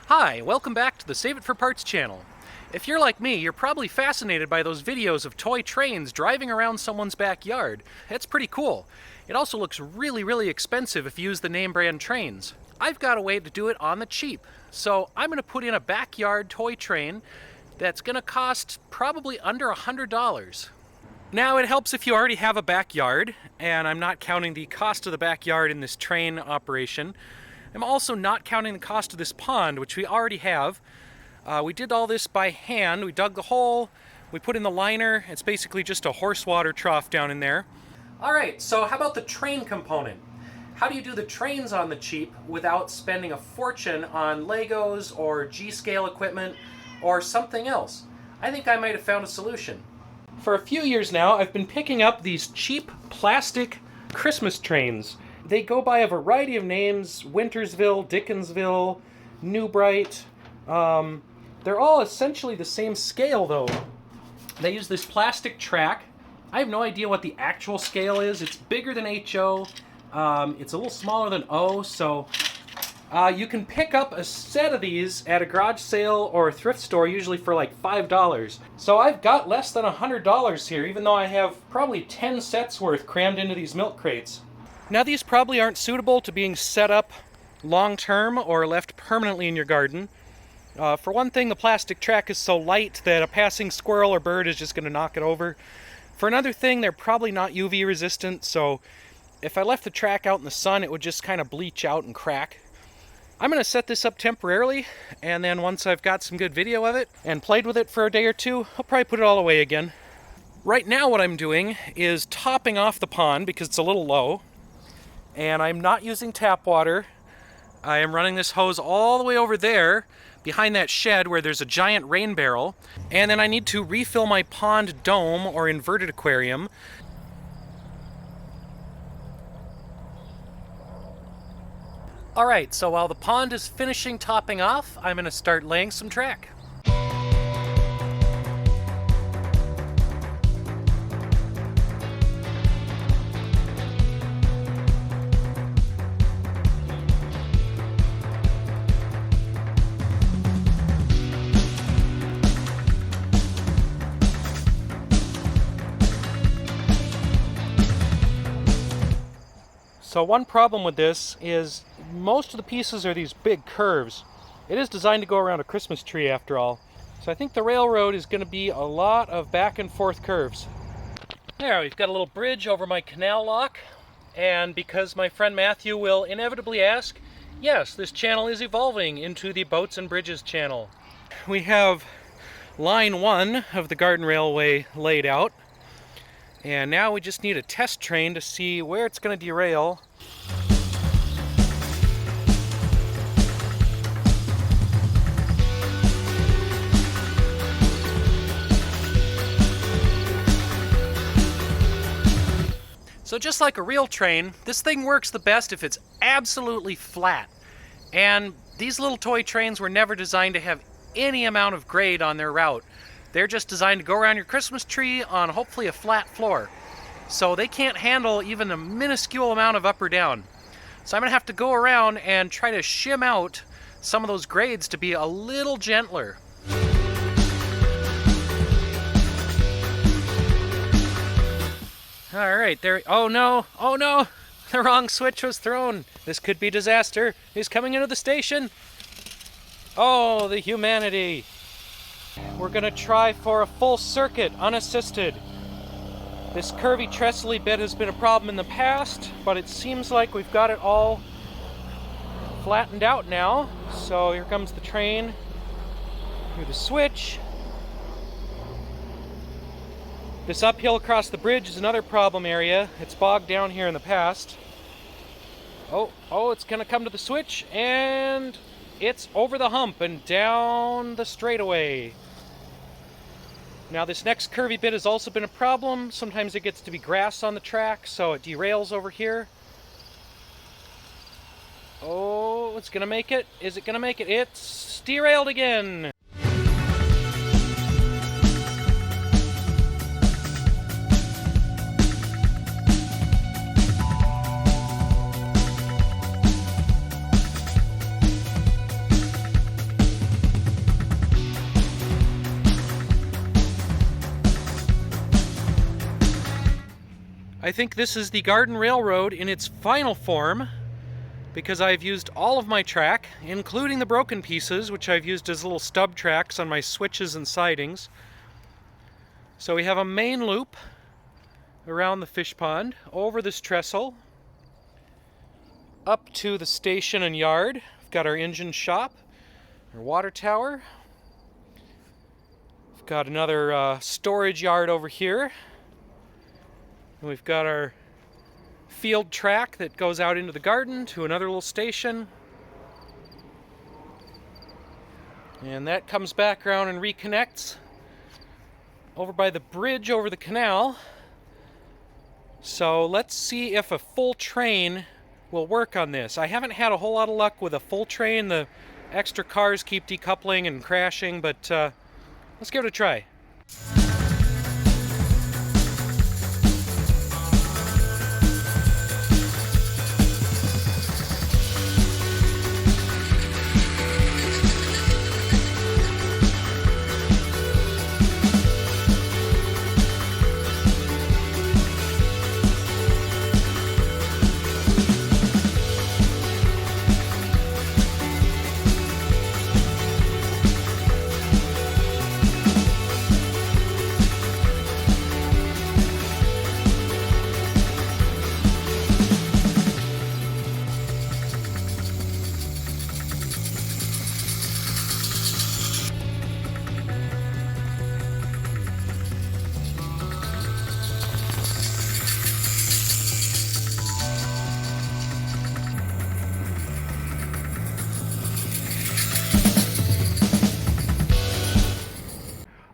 Hi, welcome back to the Save It for Parts channel. If you're like me, you're probably fascinated by those videos of toy trains driving around someone's backyard. It's pretty cool. It also looks really expensive if you use the name brand trains. I've got a way to do it on the cheap. So I'm going to put in a backyard toy train that's going to cost probably under $100. Now, it helps if you already have a backyard, and I'm not counting the cost of the backyard in this train operation. I'm also not counting the cost of this pond, which we already have. We did all this by hand. We dug the hole, we put in the liner. It's basically just a horse water trough down in there. Alright, so how about the train component? How do you do the trains on the cheap without spending a fortune on Legos or G-scale equipment or something else? I think I might have found a solution. For a few years now, I've been picking up these cheap plastic Christmas trains. They go by a variety of names: Wintersville, Dickinsville, New Bright. They're all essentially the same scale though. They use this plastic track. I have no idea what the actual scale is. It's bigger than HO. It's a little smaller than O, so you can pick up a set of these at a garage sale or a thrift store, usually for like $5. So I've got less than $100 here, even though I have probably 10 sets worth crammed into these milk crates. Now, these probably aren't suitable to being set up long-term or left permanently in your garden. For one thing, the plastic track is so light that a passing squirrel or bird is just going to knock it over. For another thing, they're probably not UV resistant, so if I left the track out in the sun, it would just kind of bleach out and crack. I'm going to set this up temporarily, and then once I've got some good video of it and played with it for a day or two, I'll probably put it all away again. Right now what I'm doing is topping off the pond because it's a little low. And I'm not using tap water. I am running this hose all the way over there behind that shed where there's a giant rain barrel. And then I need to refill my pond dome or inverted aquarium. Alright, so while the pond is finishing topping off, I'm going to start laying some track. So one problem with this is most of the pieces are these big curves. It is designed to go around a Christmas tree after all. So I think the railroad is going to be a lot of back and forth curves. There, we've got a little bridge over my canal lock. And because my friend Matthew will inevitably ask, yes, this channel is evolving into the Boats and Bridges channel. We have line 1 of the garden railway laid out. And now we just need a test train to see where it's going to derail. So just like a real train, this thing works the best if it's absolutely flat. And these little toy trains were never designed to have any amount of grade on their route. They're just designed to go around your Christmas tree on hopefully a flat floor. So they can't handle even a minuscule amount of up or down. So I'm going to have to go around and try to shim out some of those grades to be a little gentler. Alright, there. Oh no! The wrong switch was thrown. This could be disaster. He's coming into the station. Oh, the humanity. We're gonna try for a full circuit, unassisted. This curvy trestly bit has been a problem in the past, but it seems like we've got it all flattened out now. So here comes the train through the switch. This uphill across the bridge is another problem area. It's bogged down here in the past. Oh, it's gonna come to the switch, and it's over the hump and down the straightaway. Now this next curvy bit has also been a problem. Sometimes it gets to be grass on the track, so it derails over here. Oh, it's gonna make it. Is it gonna make it? It's derailed again. I think this is the garden railroad in its final form, because I've used all of my track, including the broken pieces, which I've used as little stub tracks on my switches and sidings. So we have a main loop around the fish pond, over this trestle, up to the station and yard. We've got our engine shop, our water tower. We've got another storage yard over here. And we've got our field track that goes out into the garden to another little station. And that comes back around and reconnects over by the bridge over the canal. So let's see if a full train will work on this. I haven't had a whole lot of luck with a full train. The extra cars keep decoupling and crashing, but let's give it a try.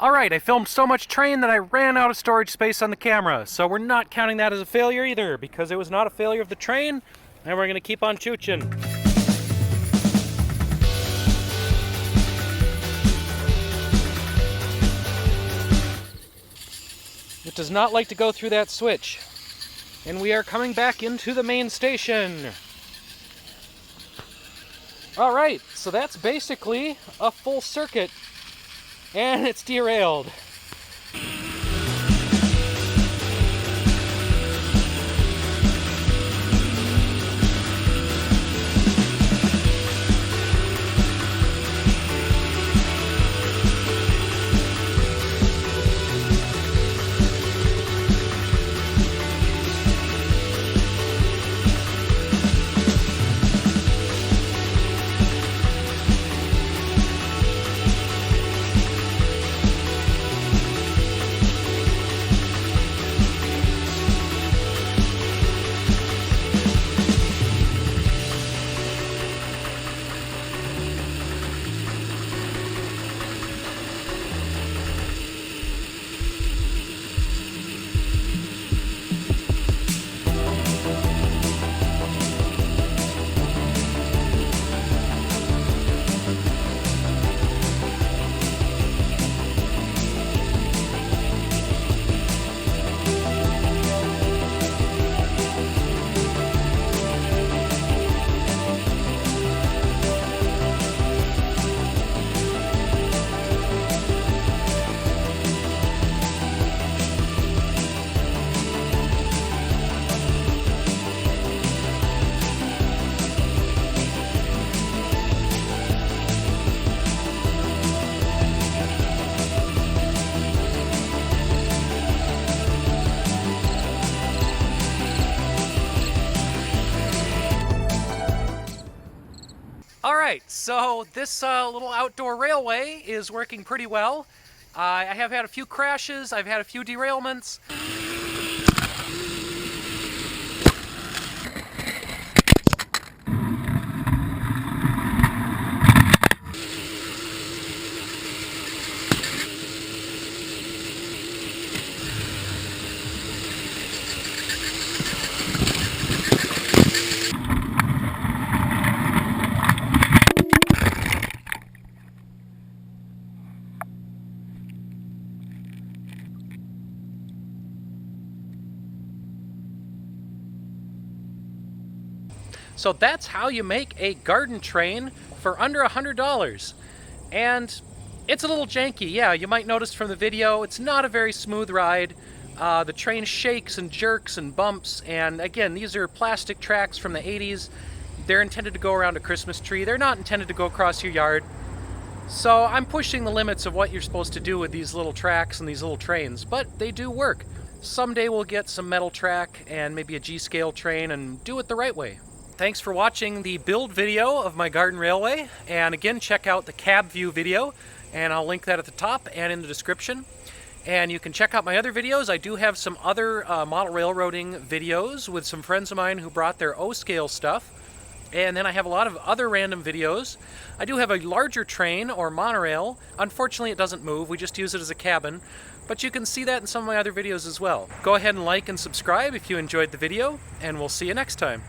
Alright, I filmed so much train that I ran out of storage space on the camera, so we're not counting that as a failure either, because it was not a failure of the train, and we're going to keep on chooching. It does not like to go through that switch. And we are coming back into the main station. Alright, so that's basically a full circuit. And it's derailed. Alright, so this little outdoor railway is working pretty well. I have had a few crashes, I've had a few derailments. So that's how you make a garden train for under $100. And it's a little janky, yeah, you might notice from the video, it's not a very smooth ride. The train shakes and jerks and bumps, and again, these are plastic tracks from the 80s. They're intended to go around a Christmas tree. They're not intended to go across your yard. So I'm pushing the limits of what you're supposed to do with these little tracks and these little trains, but they do work. Someday we'll get some metal track and maybe a G-scale train and do it the right way. Thanks for watching the build video of my garden railway, and again, check out the cab view video, and I'll link that at the top and in the description. And you can check out my other videos. I do have some other model railroading videos with some friends of mine who brought their O-scale stuff. And then I have a lot of other random videos. I do have a larger train or monorail. Unfortunately, it doesn't move. We just use it as a cabin. But you can see that in some of my other videos as well. Go ahead and like and subscribe if you enjoyed the video, and we'll see you next time.